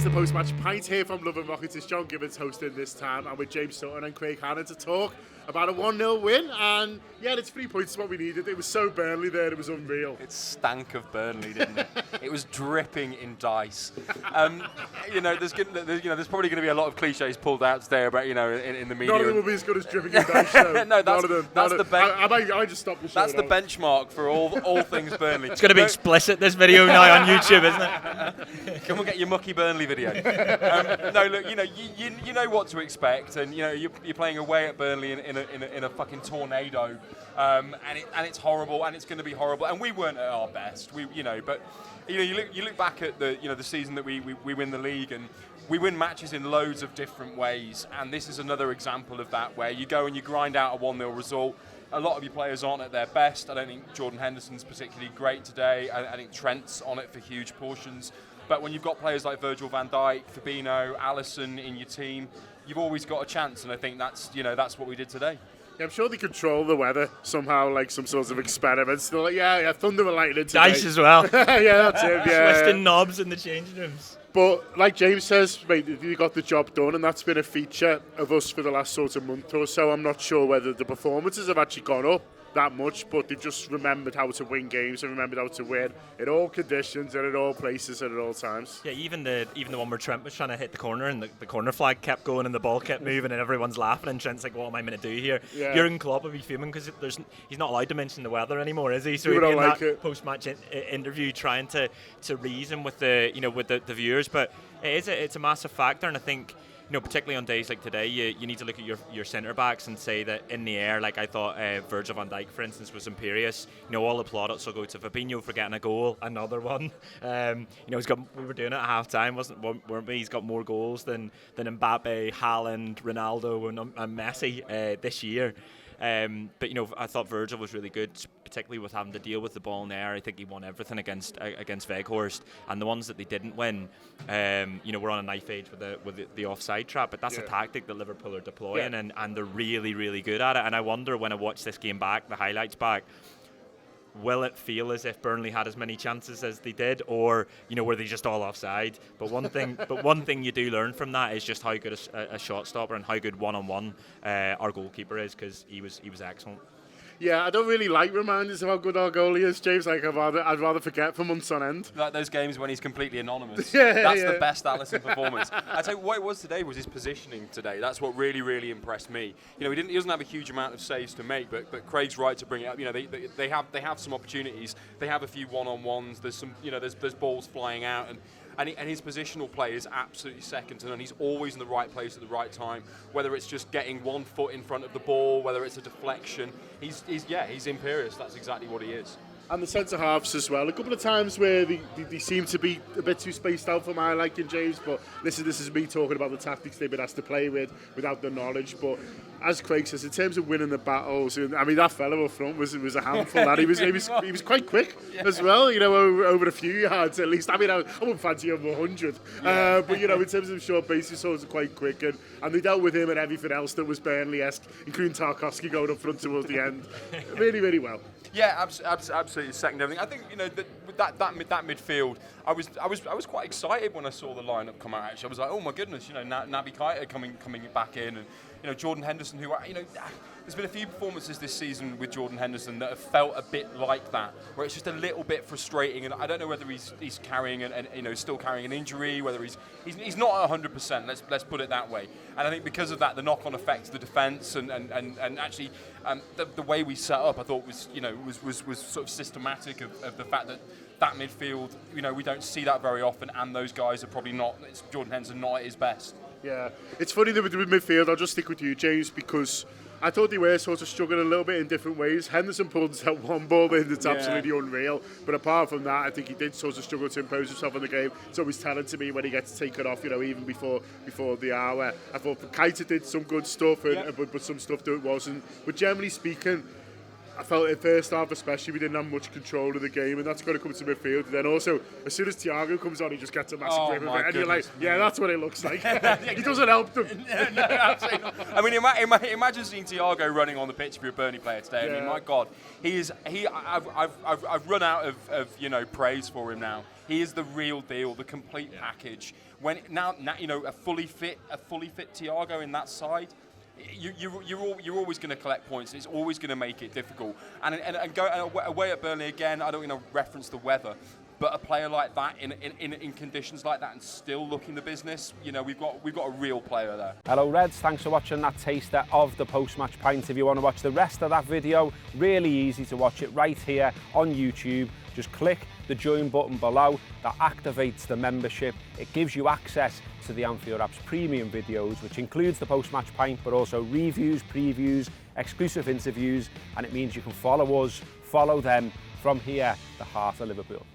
was the post-match pint here from Love and Rockets. It's John Gibbons hosting this time, and with James Sutton and Craig Hannan to talk about a 1-0 win. And yeah, it's 3 points is what we needed. It was so Burnley there, it was unreal. It stank of Burnley, didn't it? It was dripping in dice. There's probably going to be a lot of cliches pulled out today about in the media. None of them will be as good as dripping in dice. So. No, that's the I just stopped the show. That's the benchmark for all things Burnley. It's going to be explicit, this video now on YouTube, isn't it? Come and get your mucky Burnley video. No, look, you know what to expect, and you're playing away at Burnley in a fucking tornado, and it's horrible, and it's going to be horrible, and we weren't at our best. But you look back at the season that we win the league, and we win matches in loads of different ways, and this is another example of that, where you go and you grind out a 1-0 result. A lot of your players aren't at their best. I don't think Jordan Henderson's particularly great today. I think Trent's on it for huge portions. But when you've got players like Virgil van Dijk, Fabinho, Alisson in your team, you've always got a chance, and I think that's what we did today. Yeah, I'm sure they control the weather somehow, like some sort of experiments. They're like, yeah, thunder and lightning today. Dice as well. Yeah, that's it. Yeah. Twisting knobs in the changing rooms. But like James says, mate, you got the job done, and that's been a feature of us for the last sort of month or so. I'm not sure whether the performances have actually gone up that much, but they've just remembered how to win games and remembered how to win in all conditions and in all places and at all times. Yeah, even the one where Trent was trying to hit the corner and the corner flag kept going and the ball kept moving and everyone's laughing and Trent's like, what am I meant to do here? Yeah. Jurgen Klopp would be fuming because he's not allowed to mention the weather anymore, is he? So People he'd be don't in like that it. post-match interview trying to reason with the viewers, but it's a massive factor, and I think particularly on days like today, you need to look at your centre backs and say that in the air, like I thought Virgil van Dijk, for instance, was imperious. All the plaudits will go to Fabinho for getting a goal, another one. We were doing it at half time, weren't we? He's got more goals than Mbappe, Haaland, Ronaldo, and Messi this year. But I thought Virgil was really good, particularly with having to deal with the ball in the air. I think he won everything against Weghorst, and the ones that they didn't win, we're on a knife edge with the offside trap. But that's a tactic that Liverpool are deploying, and they're really, really good at it. And I wonder when I watch this game back, the highlights back, will it feel as if Burnley had as many chances as they did, or were they just all offside? But one thing you do learn from that is just how good a shot stopper and how good one-on-one our goalkeeper is, because he was excellent. Yeah, I don't really like reminders of how good our goalie is, James. Like I'd rather forget for months on end. Like those games when he's completely anonymous. That's the best Alisson performance. I tell you what it was today was his positioning today. That's what really, really impressed me. He doesn't have a huge amount of saves to make, but Craig's right to bring it up. They have some opportunities. They have a few one-on-ones. There's some there's balls flying out, and his positional play is absolutely second to none. He's always in the right place at the right time, whether it's just getting 1 foot in front of the ball, whether it's a deflection. He's imperious. That's exactly what he is. And the centre-halves as well. A couple of times where they seem to be a bit too spaced out for my liking, James, but this is me talking about the tactics they've been asked to play with without the knowledge. But as Craig says, in terms of winning the battles, that fellow up front was a handful. He was quite quick as well, over a few yards at least. I wouldn't fancy over 100. But in terms of short bases, he was quite quick. And they dealt with him and everything else that was Burnley-esque, including Tarkowski going up front towards the end. Really, really well. Yeah, absolutely. Second everything. I think with that midfield, I was quite excited when I saw the lineup come out. Actually, I was like, oh my goodness, Naby Keita coming back in, and Jordan Henderson, who there's been a few performances this season with Jordan Henderson that have felt a bit like that, where it's just a little bit frustrating, and I don't know whether he's carrying still carrying an injury, whether he's not 100%. Let's put it that way. And I think because of that, the knock-on effect to the defence and actually the way we set up, I thought was sort of systematic of the fact that midfield, we don't see that very often, and those guys are probably not. It's Jordan Henderson not at his best. Yeah, it's funny that with midfield, I'll just stick with you, James, because I thought they were sort of struggling a little bit in different ways. Henderson pulled that one ball in that's absolutely unreal, but apart from that, I think he did sort of struggle to impose himself in the game. It's always telling to me when he gets taken off, even before the hour. I thought Keita did some good stuff, but some stuff that wasn't. But generally speaking, I felt in first half especially we didn't have much control of the game, and that's got to come to midfield. And then also, as soon as Thiago comes on, he just gets a massive grip of it, and you're like, yeah, that's what it looks like. He doesn't help them. No, absolutely not. I mean, imagine seeing Thiago running on the pitch if you're a Burnley player today. I mean, my God, I've run out of praise for him now. He is the real deal, the complete package. When now a fully fit Thiago in that side. You're always going to collect points. It's always going to make it difficult. And go away at Burnley again. I don't want to reference the weather, but a player like that in conditions like that and still looking the business. We've got a real player there. Hello Reds, thanks for watching that taster of the post-match pint. If you want to watch the rest of that video, really easy to watch it right here on YouTube. Just click the join button below. That activates the membership. It gives you access to the Anfield Wrap's premium videos, which includes the post-match pint, but also reviews, previews, exclusive interviews, and it means you can follow us, follow them from here, the heart of Liverpool.